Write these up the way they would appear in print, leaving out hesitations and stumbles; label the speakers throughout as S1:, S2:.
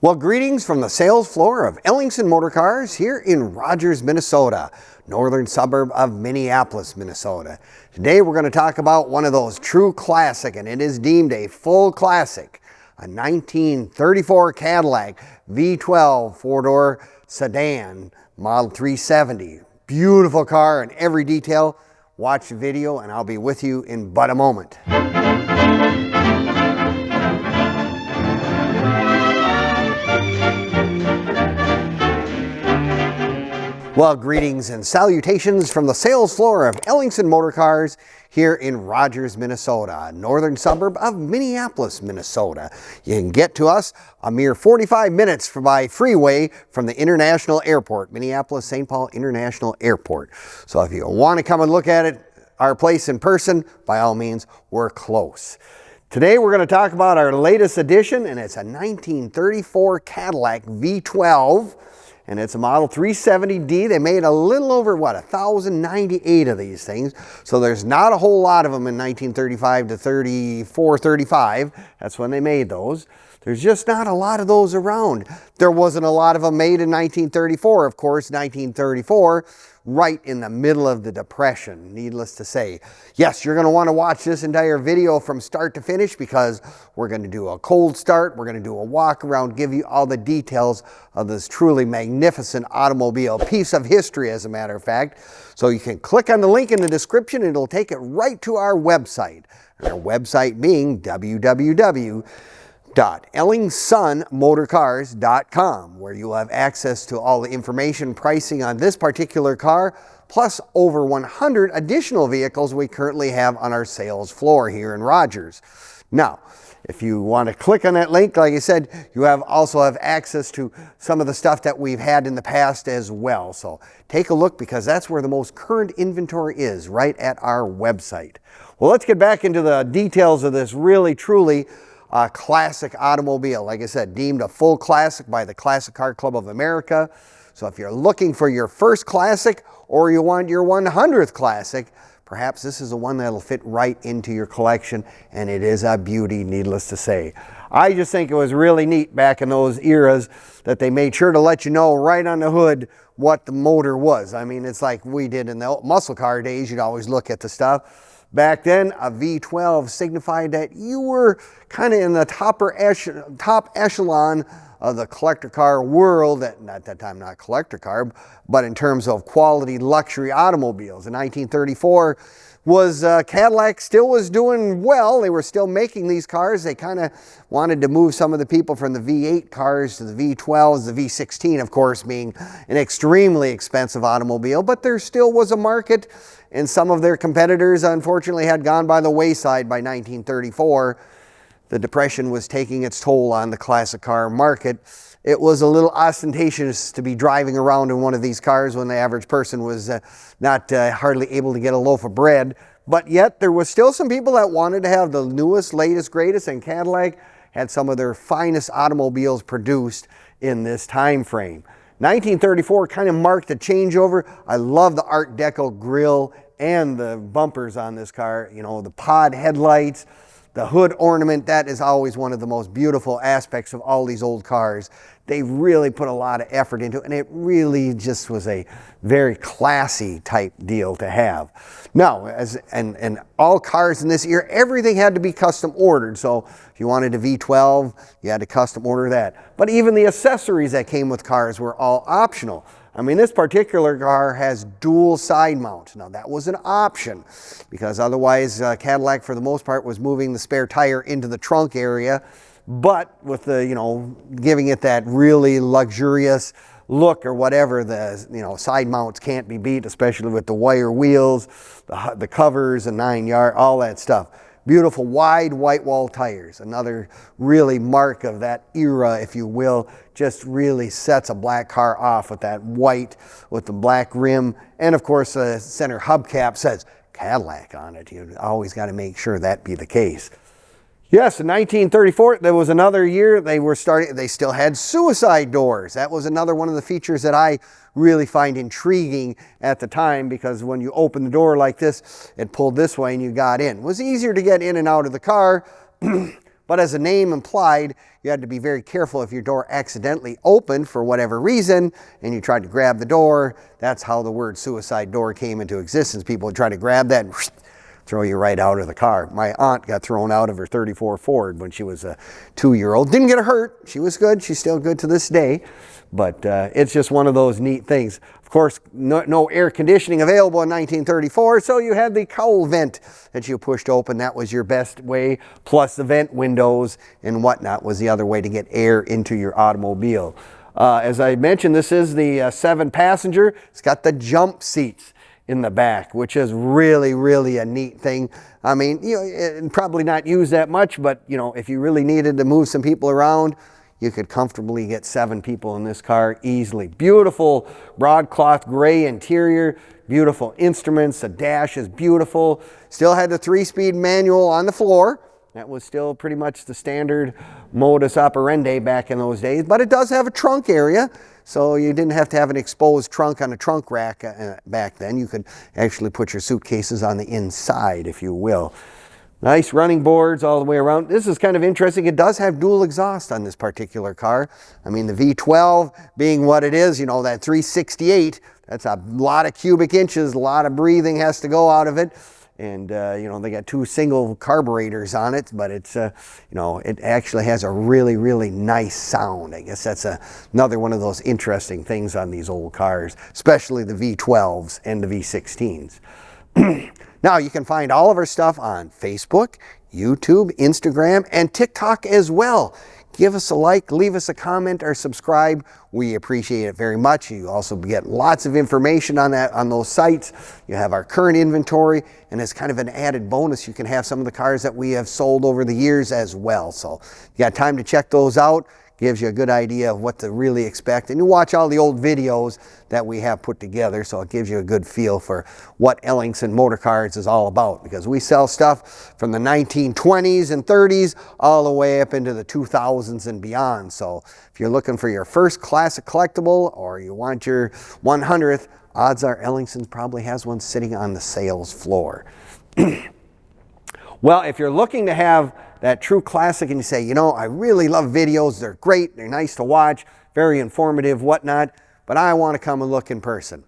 S1: Well, greetings from the sales floor of Ellingson Motor Cars here in Rogers, Minnesota, northern suburb of Minneapolis, Minnesota. Today we're going to talk about one of those true classic, and it is deemed a full classic, a 1934 Cadillac V12 four-door sedan, model 370. Beautiful car in every detail. Watch the video and I'll be with you in but a moment. Well, greetings and salutations from the sales floor of Ellingson Motor Cars here in Rogers, Minnesota, a northern suburb of Minneapolis, Minnesota. You can get to us a mere 45 minutes by freeway from the International Airport, Minneapolis-St. Paul International Airport. So if you want to come and look at it, our place in person, by all means, we're close. Today we're going to talk about our latest edition, and it's a 1934 Cadillac V12. And it's a model 370D. They made a little over, 1,098 of these things. So there's not a whole lot of them in 1935 to 34, 35. That's when they made those. There's just not a lot of those around. There wasn't a lot of them made in 1934. Of course, 1934, right in the middle of the Depression, needless to say. Yes, you're going to want to watch this entire video from start to finish because we're going to do a cold start, we're going to do a walk around, give you all the details of this truly magnificent automobile, piece of history as a matter of fact. So you can click on the link in the description and it'll take it right to our website. Our website being www.ellingsonmotorcars.com, where you'll have access to all the information, pricing on this particular car, plus over 100 additional vehicles we currently have on our sales floor here in Rogers. Now, if you want to click on that link, like I said, you also have access to some of the stuff that we've had in the past as well. So take a look because that's where the most current inventory is, right at our website. Well, let's get back into the details of this really, truly classic automobile. Like I said, deemed a full classic by the Classic Car Club of America. So if you're looking for your first classic or you want your 100th classic, perhaps this is the one that'll fit right into your collection, and it is a beauty, needless to say. I just think it was really neat back in those eras that they made sure to let you know right on the hood what the motor was. I mean, it's like we did in the muscle car days. You'd always look at the stuff. Back then, a V12 signified that you were kind of in the top echelon of the collector car world, at that time not collector car, but in terms of quality luxury automobiles. In 1934 was Cadillac still was doing well. They were still making these cars. They kind of wanted to move some of the people from the V8 cars to the V12s, the V16 of course being an extremely expensive automobile, but there still was a market, and some of their competitors unfortunately had gone by the wayside by 1934. The Depression was taking its toll on the classic car market. It was a little ostentatious to be driving around in one of these cars when the average person was not hardly able to get a loaf of bread. But yet there was still some people that wanted to have the newest, latest, greatest, and Cadillac had some of their finest automobiles produced in this time frame. 1934 kind of marked a changeover. I love the Art Deco grille and the bumpers on this car. You know, the pod headlights, the hood ornament, that is always one of the most beautiful aspects of all these old cars. They really put a lot of effort into it, and it really just was a very classy type deal to have. Now, and all cars in this era, everything had to be custom ordered. So if you wanted a V12, you had to custom order that. But even the accessories that came with cars were all optional. I mean, this particular car has dual side mounts. Now, that was an option because otherwise Cadillac, for the most part, was moving the spare tire into the trunk area. But with the, giving it that really luxurious look or whatever, the, side mounts can't be beat, especially with the wire wheels, the covers, the 9-yard, all that stuff. Beautiful wide white wall tires, another really mark of that era, if you will. Just really sets a black car off with that white with the black rim. And of course, the center hubcap says Cadillac on it. You always got to make sure that be the case. Yes, in 1934, there was another year they still had suicide doors. That was another one of the features that I really find intriguing at the time, because when you open the door like this, it pulled this way and you got in. It was easier to get in and out of the car, But as the name implied, you had to be very careful if your door accidentally opened for whatever reason and you tried to grab the door. That's how the word suicide door came into existence. People would try to grab that and throw you right out of the car. My aunt got thrown out of her 34 Ford when she was a 2-year-old. Didn't get hurt. She was good. She's still good to this day. But it's just one of those neat things. Of course, no air conditioning available in 1934, so you had the cowl vent that you pushed open. That was your best way, plus the vent windows and whatnot was the other way to get air into your automobile. As I mentioned, this is the 7-passenger. It's got the jump seats in the back, which is really a neat thing. I mean, you know, probably not used that much, but you know, if you really needed to move some people around, you could comfortably get 7 people in this car easily. Beautiful broadcloth gray interior, beautiful instruments, the dash is beautiful. Still had the 3-speed manual on the floor. That was still pretty much the standard modus operandi back in those days, but it does have a trunk area, so you didn't have to have an exposed trunk on a trunk rack back then. You could actually put your suitcases on the inside, if you will. Nice running boards all the way around. This is kind of interesting. It does have dual exhaust on this particular car. I mean, the V12 being what it is, you know, that 368, that's a lot of cubic inches, a lot of breathing has to go out of it. And, you know, they got 2 single carburetors on it, but it's, you know, it actually has a really nice sound. I guess that's another one of those interesting things on these old cars, especially the V12s and the V16s. Now, you can find all of our stuff on Facebook, YouTube, Instagram, and TikTok as well. Give us a like, leave us a comment, or subscribe. We appreciate it very much. You also get lots of information on those sites. You have our current inventory, and as kind of an added bonus, you can have some of the cars that we have sold over the years as well. So you got time to check those out. Gives you a good idea of what to really expect. And you watch all the old videos that we have put together, so it gives you a good feel for what Ellingson Motor Cars is all about, because we sell stuff from the 1920s and 30s all the way up into the 2000s and beyond. So if you're looking for your first classic collectible or you want your 100th, odds are Ellingson probably has one sitting on the sales floor. Well, if you're looking to have that true classic and you say, you know, I really love videos, they're great, they're nice to watch, very informative, whatnot, but I want to come and look in person.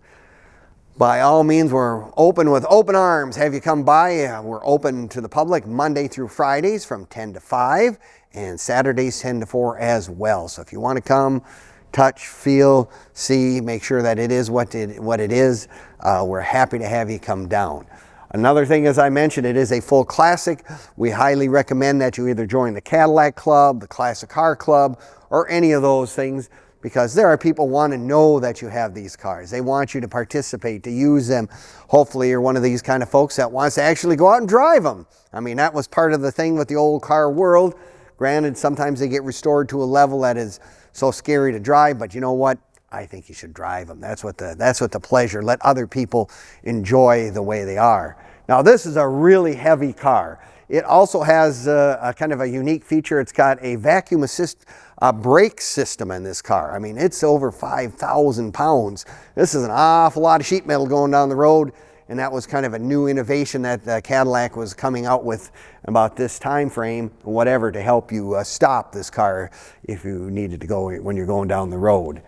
S1: By all means, we're open with open arms. Have you come by? We're open to the public Monday through Fridays from 10 to 5 and Saturdays 10 to 4 as well. So if you want to come, touch, feel, see, make sure that it is what it is, we're happy to have you come down. Another thing, as I mentioned, it is a full classic. We highly recommend that you either join the Cadillac Club, the Classic Car Club, or any of those things, because there are people who want to know that you have these cars. They want you to participate, to use them. Hopefully you're one of these kind of folks that wants to actually go out and drive them. I mean, that was part of the thing with the old car world. Granted, sometimes they get restored to a level that is so scary to drive, but you know what? I think you should drive them. That's what the pleasure. Let other people enjoy the way they are. Now, this is a really heavy car. It also has a kind of a unique feature. It's got a vacuum assist brake system in this car. I mean, it's over 5,000 pounds. This is an awful lot of sheet metal going down the road, and that was kind of a new innovation that Cadillac was coming out with about this time frame, whatever, to help you stop this car if you needed to go when you're going down the road.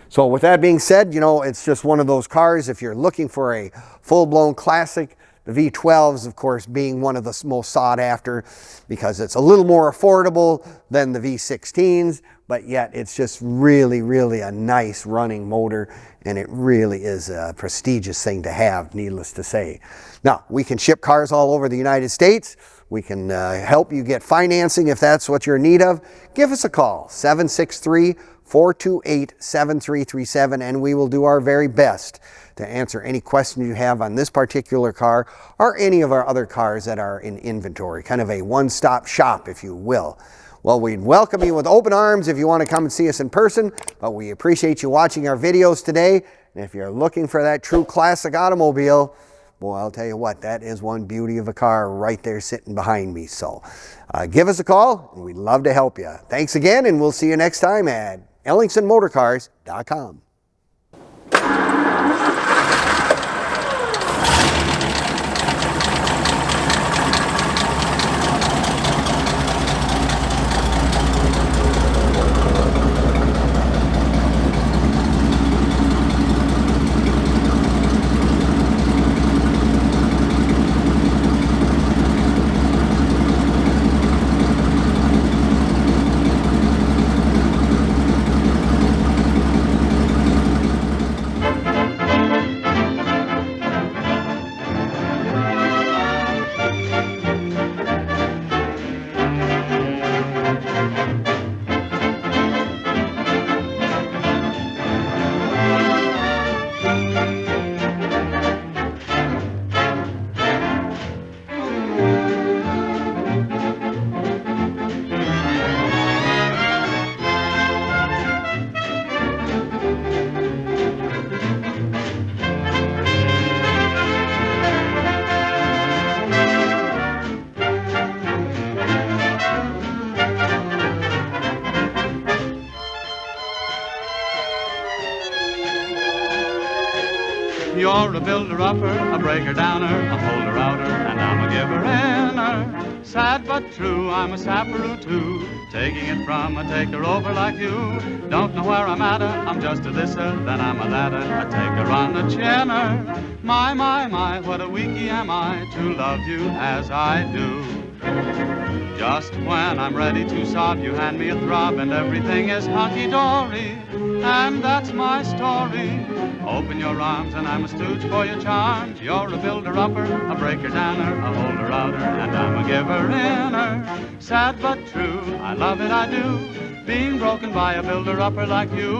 S1: So with that being said, you know, it's just one of those cars. If you're looking for a full-blown classic, the V12s, of course, being one of the most sought after because it's a little more affordable than the V16s, but yet it's just really a nice running motor, and it really is a prestigious thing to have, needless to say. Now, we can ship cars all over the United States. We can help you get financing if that's what you're in need of. Give us a call, 763-428-7337, and we will do our very best to answer any question you have on this particular car or any of our other cars that are in inventory. Kind of a one-stop shop, if you will. Well, we'd welcome you with open arms if you want to come and see us in person, but we appreciate you watching our videos today. And if you're looking for that true classic automobile, boy, I'll tell you what, that is one beauty of a car right there sitting behind me. So give us a call, and we'd love to help you. Thanks again, and we'll see you next time at EllingsonMotorCars.com.
S2: You're a builder-upper, a breaker-downer, a holder-outer, and I'm a giver-inner. Sad but true, I'm a sapperoo too, taking it from a taker-over like you. Don't know where I'm at, I'm just a thisser, then I'm a thatter, a taker on a chinner. My, what a weakie am I to love you as I do. Just when I'm ready to sob, you hand me a throb and everything is hunky-dory. And that's my story. Open your arms and I'm a stooge for your charms. You're a builder-upper, a breaker-downer, a holder-outer, and I'm a giver-inner. Sad but true, I love it, I do, being broken by a builder-upper like you.